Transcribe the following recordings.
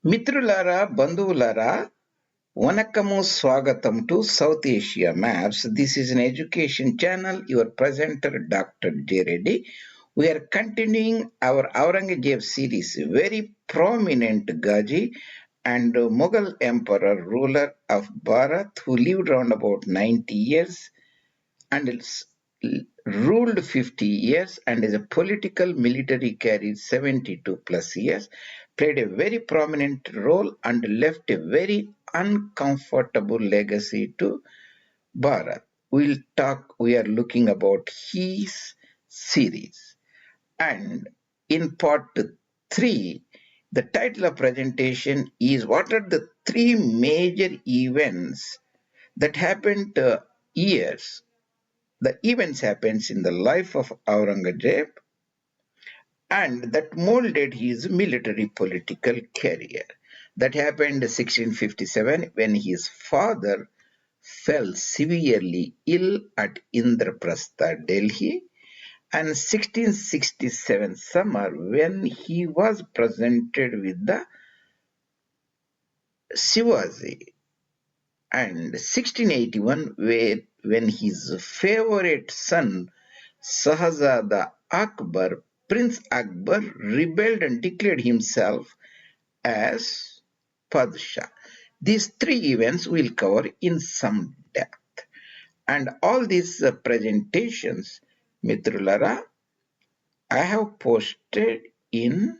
మిత్రులారా, బంధువులారా, Vanakamu Swagatam to South Asia Maps. This is an education channel. Your presenter, Dr. J. Reddy. We are continuing our Aurangzeb series. Very prominent Gaji and Mughal emperor, ruler of Bharat, who lived around about 90 years and ruled 50 years, and as a political military carried 72 plus years, played a very prominent role and left a very uncomfortable legacy to Bharat. We are looking about his series. And in part 3, the title of presentation is what are the three major events that happened years the events happens in the life of Aurangzeb and that molded his military political career. That happened 1657 when his father fell severely ill at Indraprastha, Delhi, and 1667 summer when he was presented with the Shivaji, and 1681 when his favorite son Shahzada Akbar, Prince Akbar, rebelled and declared himself as Padshah. These three events we'll cover in some depth. And all these presentations, Mitrulara, I have posted in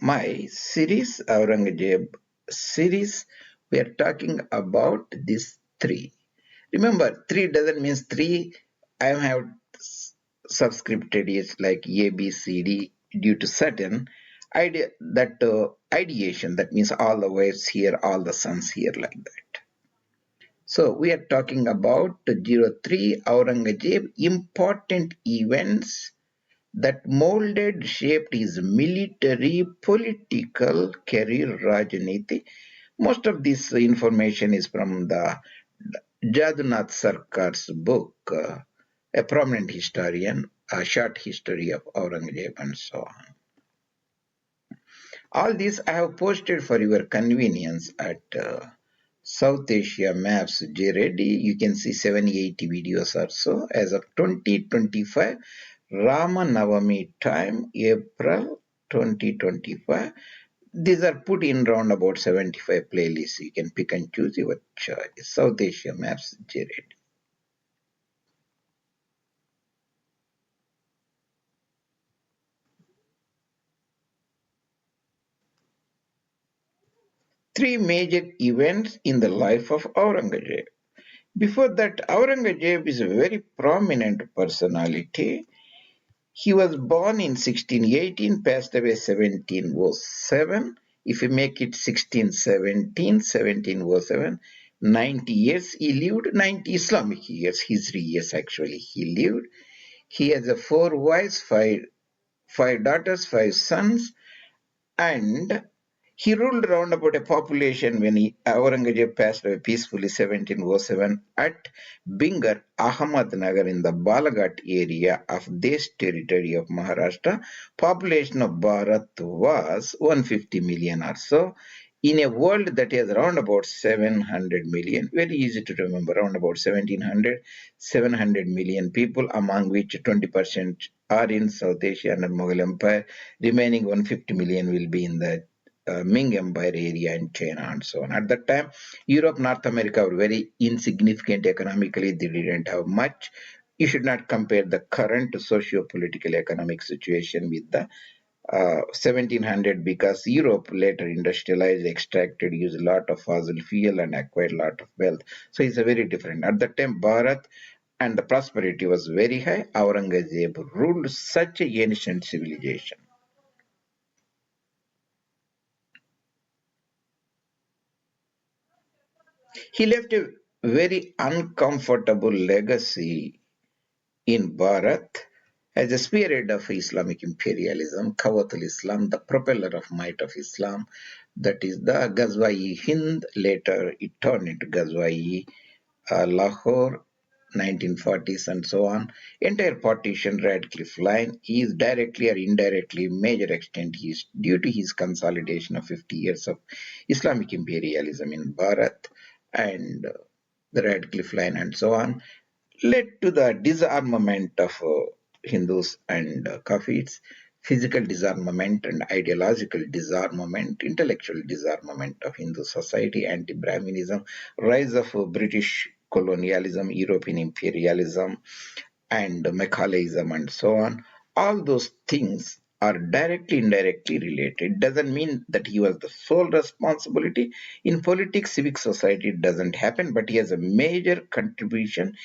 my series, Aurangzeb series. We are talking about these three. Remember, three doesn't mean three. I have subscripted it like A, B, C, D due to certain idea that ideation. That means all the waves here, all the suns here, like that. So we are talking about 03 Aurangzeb important events that molded, shaped his military, political career, Rajniti. Most of this information is from the Jandunath Sarkar's book, a prominent historian, a short history of Aurangzeb and so on. All this I have posted for your convenience at South Asia Maps J. Reddy. You can see 70-80 videos or so. As of 2025, Rama Navami time, April 2025. These are put in round about 75 playlists. You can pick and choose your choice. South Asia Maps J. Reddy. Three major events in the life of Aurangzeb. Before that, Aurangzeb is a very prominent personality. He was born in 1618, passed away 1707. If you make it 1617, 1707, 90 years he lived, 90 Islamic years, history years actually he lived. He has four wives, five daughters, five sons, and he ruled around about a population when Aurangzeb passed away peacefully 1707 at Bingar, Ahmednagar in the Balaghat area of this territory of Maharashtra. Population of Bharat was 150 million or so. In a world that is around about 700 million, very easy to remember, around about 1700, 700 million people, among which 20% are in South Asia and Mughal Empire. Remaining 150 million will be in the Ming Empire area in China and so on. At that time, Europe, North America were very insignificant economically. They didn't have much. You should not compare the current socio-political economic situation with the 1700 because Europe later industrialized, extracted, used a lot of fossil fuel and acquired a lot of wealth. So it's a very different. At that time, Bharat and the prosperity was very high. Aurangzeb ruled such a ancient civilization. He left a very uncomfortable legacy in Bharat as a spearhead of Islamic imperialism, Qawatul Islam, the propeller of might of Islam, that is the Ghazwa-i Hind. Later it turned into Ghazwa-i Lahore 1940s and so on. Entire partition Radcliffe Line is directly or indirectly major extent is due to his consolidation of 50 years of Islamic imperialism in Bharat and the Radcliffe Line and so on led to the disarmament of Hindus and Kafirs, physical disarmament and ideological disarmament, intellectual disarmament of Hindu society, anti-Brahminism, rise of British colonialism, European imperialism, and Machiavellism and so on. All those things are directly, indirectly related. Doesn't mean that he was the sole responsibility. In politics, civic society, it doesn't happen, but he has a major contribution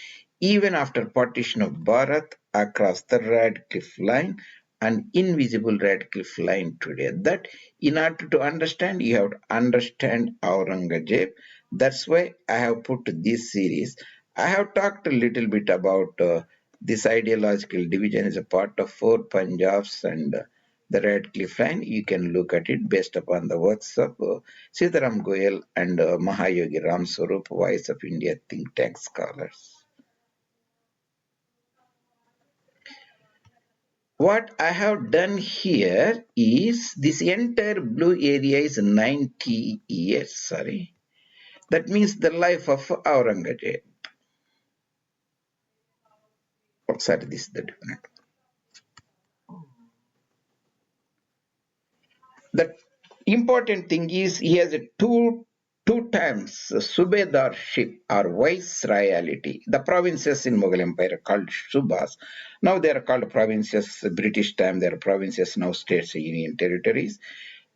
even after partition of Bharat across the Radcliffe line, an invisible Radcliffe line today. That in order to understand, you have to understand Aurangzeb. That's why I have put this series. I have talked a little bit about this ideological division is a part of four Punjabs and the Radcliffe line. You can look at it based upon the works of Sitaram Goyal and Mahayogi Ram Swarup, Voice of India think tank scholars. What I have done here is this entire blue area is 90 years, sorry. That means the life of Aurangzeb. Oh, sorry, this is the different. The important thing is he has a two times Subedarship or viceroyalty. The provinces in Mughal Empire are called Subas. Now they are called provinces. British time they are provinces. Now states, union territories.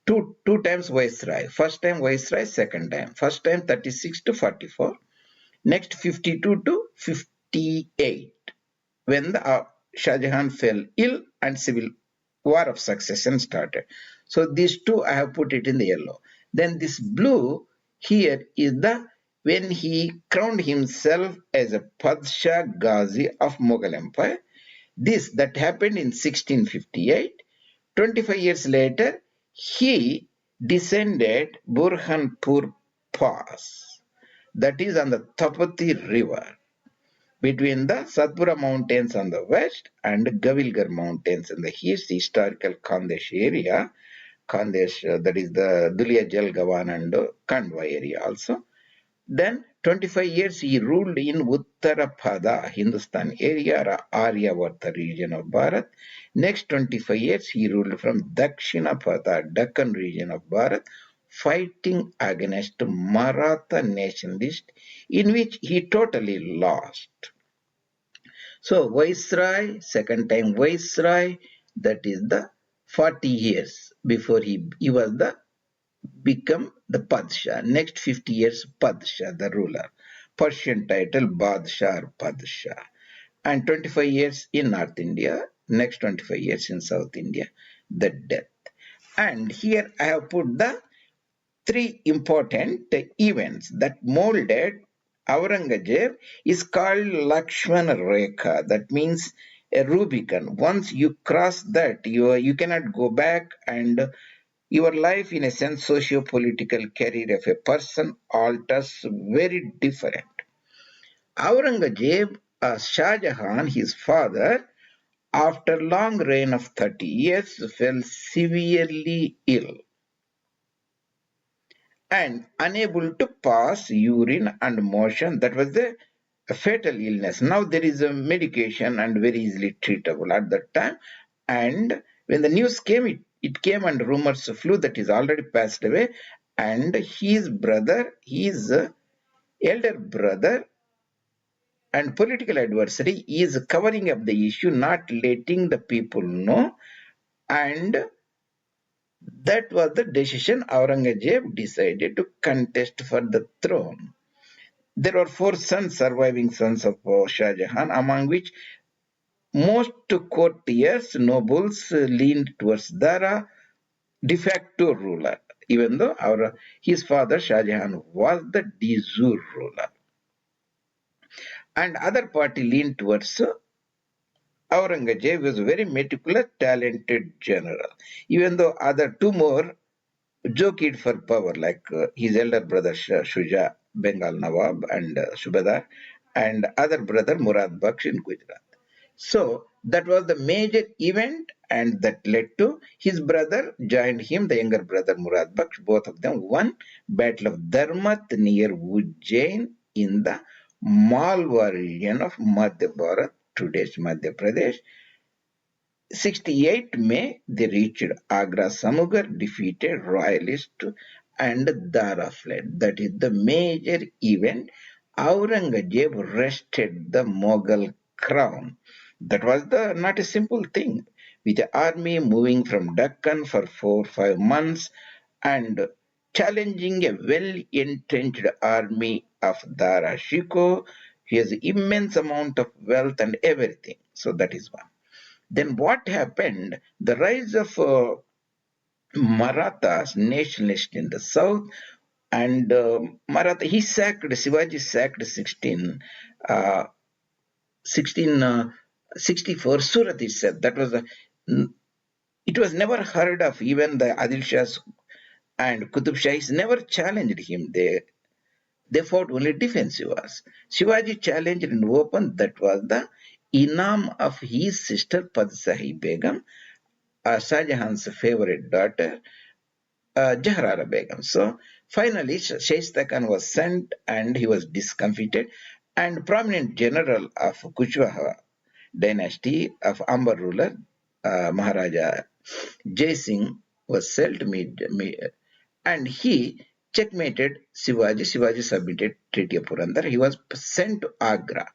Two times viceroy. First time viceroy. Second time. First time 36 to 44. Next 52 to 58 when the Shah Jahan fell ill and civil war of succession started. So these two I have put it in the yellow. Then this blue here is the when he crowned himself as a Padshah Ghazi of Mughal Empire. This that happened in 1658. 25 years later, he descended Burhanpur Pass, that is on the Tapati River between the Satpura Mountains on the west and Gavilgar Mountains in the east, historical Khandesh area. Khandesh, that is the Dulia Jalgavan and Kandwa area also. Then 25 years he ruled in Uttarapada, Hindustan area, or Aryavarta region of Bharat. Next 25 years he ruled from Dakshinapada, Deccan region of Bharat, fighting against Maratha nationalists, in which he totally lost. So Viceroy, second time Viceroy, that is the 40 years before he was the become the Padshah. Next 50 years Padshah, the ruler. Persian title Badshah or Padshah. And 25 years in North India, next 25 years in South India, the death. And here I have put the three important events that molded Aurangzeb is called Lakshmana Rekha. That means a Rubicon. Once you cross that, you cannot go back, and your life, in a sense, socio-political career of a person alters very different. Aurangzeb, Shah Jahan, his father, after long reign of 30 years, fell severely ill and unable to pass urine and motion. That was a fatal illness. Now there is a medication and very easily treatable at that time. And when the news came, it came and rumors flew that he's already passed away. And his brother, his elder brother and political adversary is covering up the issue, not letting the people know. And that was the decision. Aurangzeb decided to contest for the throne. There were four sons, surviving sons of Shah Jahan, among which most courtiers, nobles leaned towards the de facto ruler, even though his father Shah Jahan was the de jure ruler. And other party leaned towards Aurangzeb was a very meticulous, talented general, even though other two more jockeyed for power, like his elder brother Shuja, Bengal Nawab, and Subadar, and other brother Murad Baksh in Gujarat. So that was the major event, and that led to his brother joined him, the younger brother Murad Baksh. Both of them won Battle of Dharmat near Ujjain in the Malwa region of Madhya Bharat, today's Madhya Pradesh. 68 May, they reached Agra. Samugar defeated royalists and Dara fled. That is the major event. Aurangzeb wrested the Mughal crown. That was the not a simple thing. With the army moving from Deccan for 4 or 5 months and challenging a well-entrenched army of Dara Shikoh, he has immense amount of wealth and everything. So that is one. Then what happened? The rise of Marathas, nationalists in the south, and Maratha, Shivaji sacked 1664 Surat itself. That was it was never heard of. Even the Adil Shahs and Qutub Shahis never challenged him. They fought only defensive wars. Shivaji challenged in open. That was the inam of his sister Padsahi Begum, Shah Jahan's favorite daughter, Jahrara Begum. So finally, Shaista Khan was sent and he was discomfited. And prominent general of Kuchwaha dynasty of Amber ruler, Maharaja Jai Singh, was sent to meet, and he checkmated Shivaji. Shivaji submitted Treaty of Purandar. He was sent to Agra.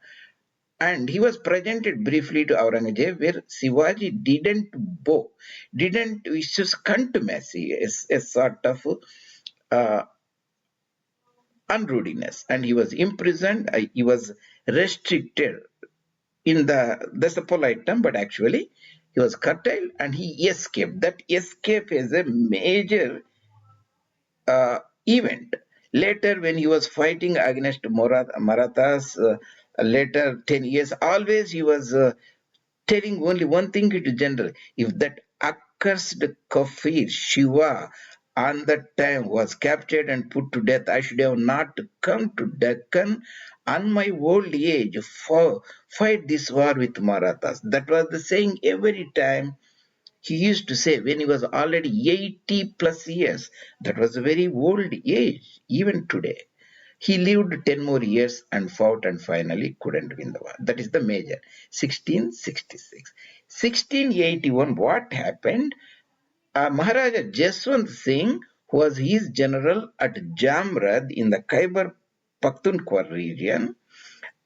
And he was presented briefly to Aurangzeb, where Shivaji didn't bow, didn't issue contumacy, a sort of uh, unruliness. And he was imprisoned, he was restricted in that's a polite term, but actually he was curtailed and he escaped. That escape is a major event. Later, when he was fighting against Marathas, later 10 years, always he was telling only one thing to general. If that accursed kafir Shiva on that time was captured and put to death, I should have not come to Deccan on my old age for fight this war with Marathas. That was the saying every time he used to say when he was already 80 plus years. That was a very old age, even today. He lived 10 more years and fought and finally couldn't win the war. That is the major. 1666. 1681, what happened? Maharaja Jaswant Singh, who was his general at Jamrad in the Khyber Pakhtunkhwa region,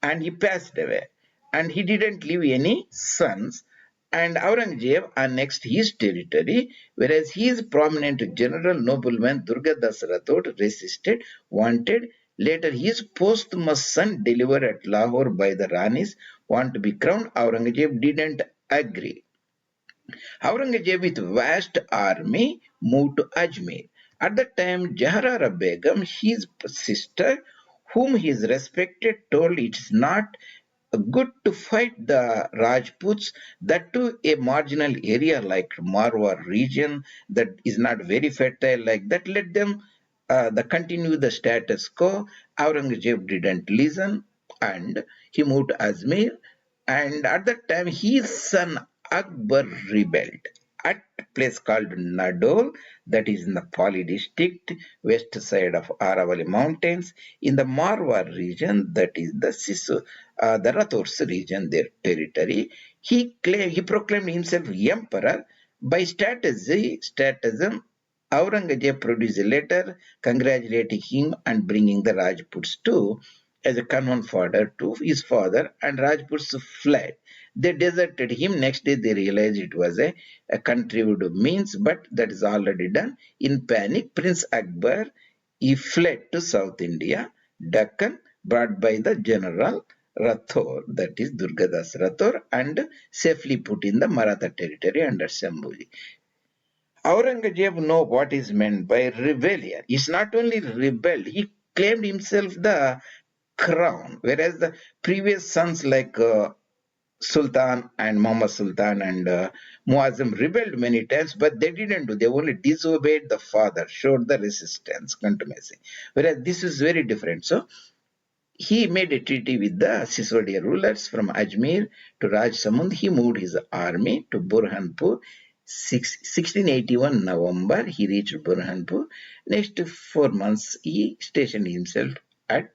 and he passed away. And he didn't leave any sons. And Aurangzeb annexed his territory, whereas his prominent general nobleman Durgadas Rathod resisted, wanted. Later, his posthumous son, delivered at Lahore by the Ranis, want to be crowned. Aurangzeb didn't agree. Aurangzeb with vast army moved to Ajmer. At that time, Jahrara Begum, his sister, whom he is respected, told it's not good to fight the Rajputs, that too a marginal area like Marwar region that is not very fertile like that. Let them continue the status quo. Aurangzeb didn't listen and he moved to Ajmer. And at that time, his son Akbar rebelled at a place called Nadol, that is in the Pali district, west side of Aravalli Mountains, in the Marwar region, that is the Rathors region, their territory. He proclaimed himself emperor. By statism, Aurangzeb produced a letter congratulating him and bringing the Rajputs too as a cannon fodder to his father, and Rajputs fled. They deserted him. Next day, they realized it was a contrived means, but that is already done. In panic, Prince Akbar, he fled to South India, Deccan, brought by the general Rathor, that is Durgadas Rathor, and safely put in the Maratha territory under Shambhuji. Aurangzeb know what is meant by rebellion. He's not only rebelled, he claimed himself the crown, whereas the previous sons like Sultan and Muhammad Sultan and Muazzam rebelled many times, but they didn't do. They only disobeyed the father, showed the resistance, contumacy. Whereas this is very different. So he made a treaty with the Sisodia rulers from Ajmer to Rajsamund. He moved his army to Burhanpur. 1681 November, he reached Burhanpur. Next 4 months, he stationed himself at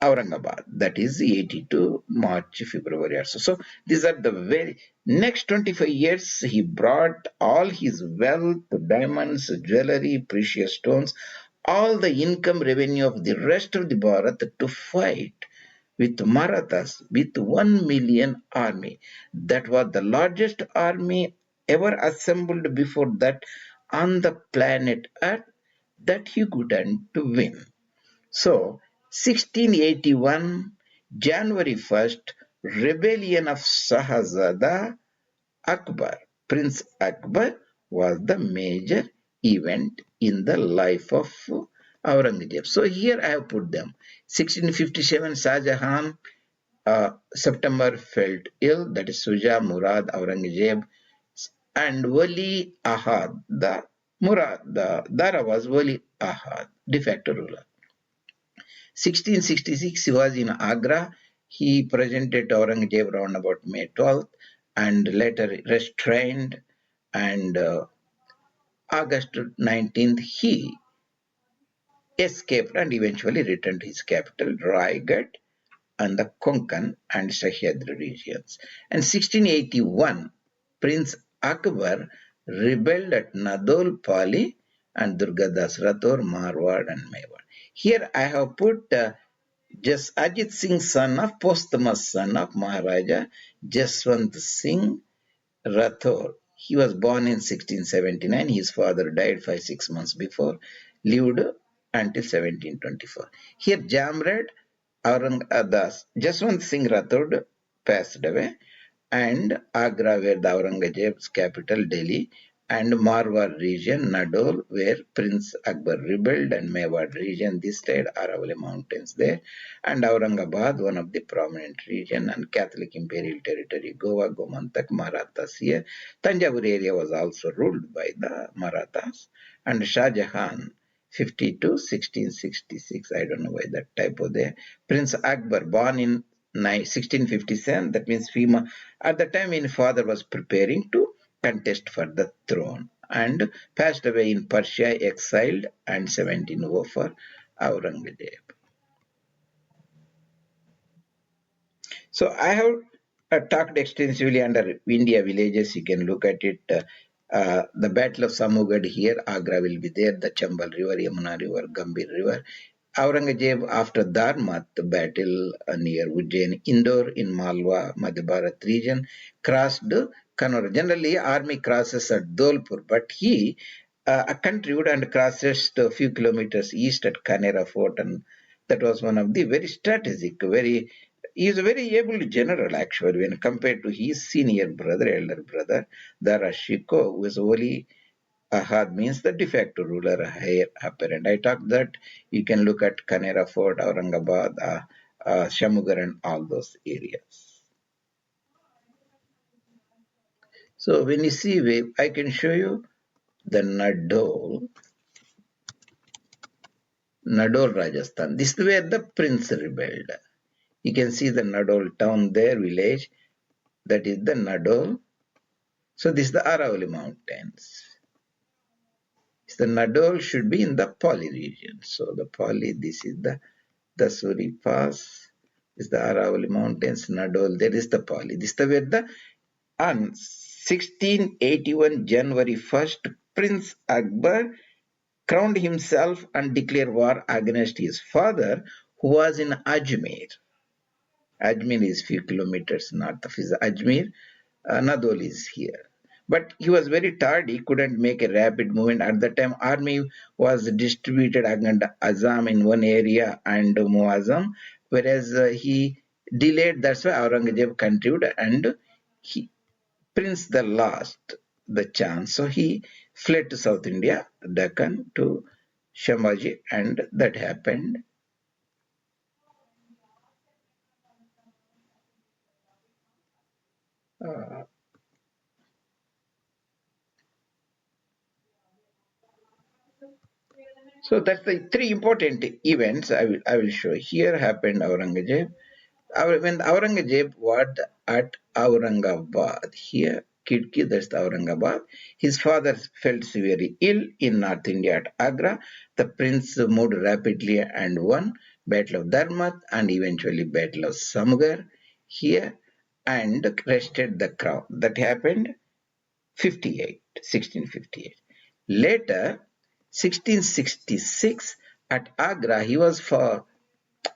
Aurangabad. That is 82 March, February also. So these are the very next 25 years. He brought all his wealth, diamonds, jewelry, precious stones, all the income revenue of the rest of the Bharat to fight with Marathas with 1 million army. That was the largest army ever assembled before that on the planet Earth that he couldn't win. So, 1681, January 1st, rebellion of Shahzada Akbar, Prince Akbar, was the major event in the life of Aurangzeb. So here I have put them. 1657, Shah Jahan, September felt ill, that is Suja, Murad, Aurangzeb, and Wali Ahad. The Dara was Wali Ahad, de facto ruler. 1666, he was in Agra. He presented Aurangzeb around about May 12th and later restrained. And August 19th, he escaped and eventually returned to his capital, Raigad, and the Konkan and Sahyadri regions. And 1681, Prince Akbar rebelled at Nadol, Pali, and Durgadas Rathore, Marwar, and Mewar. Here I have put just Ajit Singh, son of posthumous son of Maharaja Jaswant Singh Rathore. He was born in 1679. His father died 5-6 months before, lived until 1724. Here, Jamred Aurangdas, Jaswant Singh Rathore passed away, and Agra, where the Aurangzeb's capital, Delhi, and Marwar region, Nadol, where Prince Akbar rebelled, and Mewar region, this side, Aravalli Mountains there, and Aurangabad, one of the prominent region, and Catholic Imperial Territory, Goa, Gomantak, Marathas here. Tanjavur area was also ruled by the Marathas, and Shah Jahan, 52, 1666, I don't know why that typo there. Prince Akbar, born in 1657, that means FEMA. At the time, his father was preparing to contest for the throne and passed away in Persia, exiled, and 1704 Aurangzeb. So I have talked extensively under India villages. You can look at it. The Battle of Samugad here, Agra will be there, the Chambal River, Yamuna River, Gambhir River. Aurangzeb, after Dharmat battle near Ujjain, Indore in Malwa, Madhya Bharat region, crossed Kannur. Generally, army crosses at Dholpur, but he contributed and crosses a few kilometers east at Kanera Fort, and that was one of the very strategic, very he is a very able general actually when compared to his senior brother, elder brother, Dara Shikoh, who was only Ahad means the de facto ruler, heir apparent. I talked that you can look at Kanera Fort, Aurangabad, Shamugar, and all those areas. So when you see wave, I can show you the Nadol, Rajasthan. This is where the prince rebelled. You can see the Nadol town there, village. That is the Nadol. So this is the Aravalli Mountains. The Nadol should be in the Pali region. So the Pali, this is the Dasuri Pass, is the Aravalli Mountains, Nadol, there is the Pali. This is the where the on 1681 January 1st, Prince Akbar crowned himself and declared war against his father, who was in Ajmer. Ajmer is few kilometers north of his Ajmer. Nadol is here. But he was very tired. He couldn't make a rapid movement. At the time, army was distributed against Azam in one area and Muazzam, whereas he delayed. That's why Aurangzeb contributed, and he, Prince the lost the chance. So he fled to South India, Deccan, to Shivaji, and that happened. Uh, So that's the three important events I will show. Here happened Aurangzeb. When Aurangzeb was at Aurangabad, here Kidki, that's the Aurangabad, his father felt severely ill in North India at Agra. The prince moved rapidly and won Battle of Dharmat and eventually Battle of Samgar here and wrested the crown. That happened 1658. Later, 1666, at Agra, he was for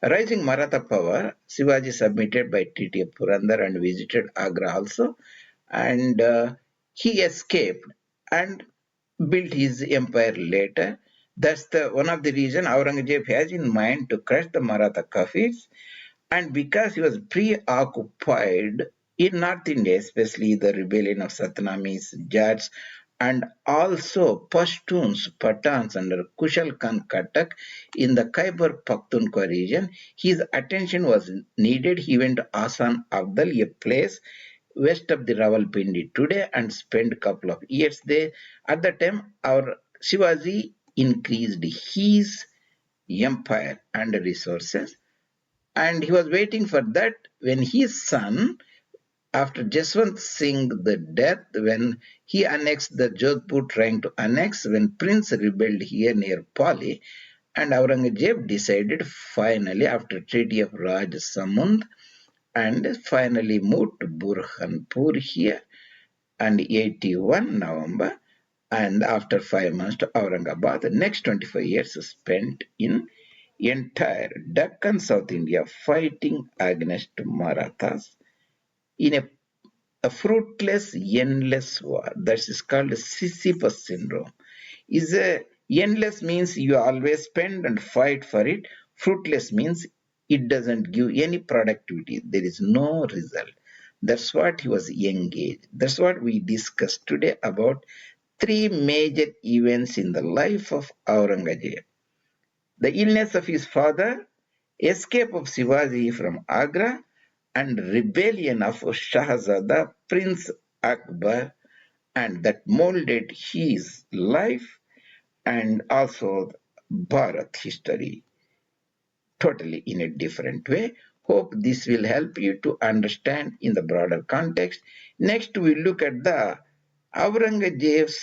rising Maratha power. Shivaji submitted by Treaty of Purandar and visited Agra also, and he escaped and built his empire later. That's the one of the reason Aurangzeb has in mind to crush the Maratha Kafirs, and because he was preoccupied in North India, especially the rebellion of Satnamis, Jats, and also Pashtuns, Pathans under Kushal Khan Khattak in the Khyber Pakhtunkhwa region, his attention was needed. He went to Asan Abdal, a place west of the Rawalpindi today, and spent a couple of years there. At the time, our Shivaji increased his empire and resources, and he was waiting for that when his son, after Jaswant Singh the death, when he annexed the Jodhpur, trying to annex, when Prince rebelled here near Pali, and Aurangzeb decided finally after Treaty of Raj Samund and finally moved to Burhanpur here and 81 November, and after 5 months to Aurangabad. The next 25 years spent in entire Deccan South India fighting against Marathas in a fruitless, endless war. That is called Sisyphus syndrome. Is a endless means you always spend and fight for it. Fruitless means it doesn't give any productivity. There is no result. That's what he was engaged. That's what we discussed today about three major events in the life of Aurangzeb: the illness of his father, escape of Shivaji from Agra, and rebellion of Shahzada Prince Akbar, and that molded his life and also Bharat history totally in a different way. Hope this will help you to understand in the broader context. Next, we look at the Aurangzeb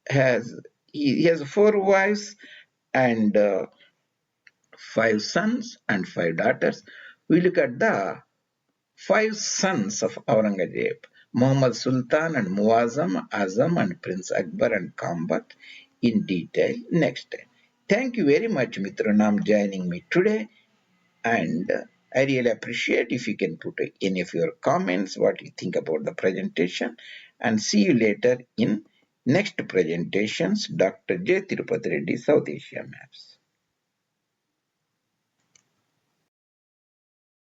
has he has four wives and five sons and five daughters. We look at the five sons of Aurangzeb: Muhammad Sultan and Muazzam, Azam and Prince Akbar and Kambat in detail next time. Thank you very much, Mitranam, joining me today. And I really appreciate if you can put any of your comments, what you think about the presentation. And see you later in next presentations, Dr. J. Tirupati Reddy, South Asia Maps.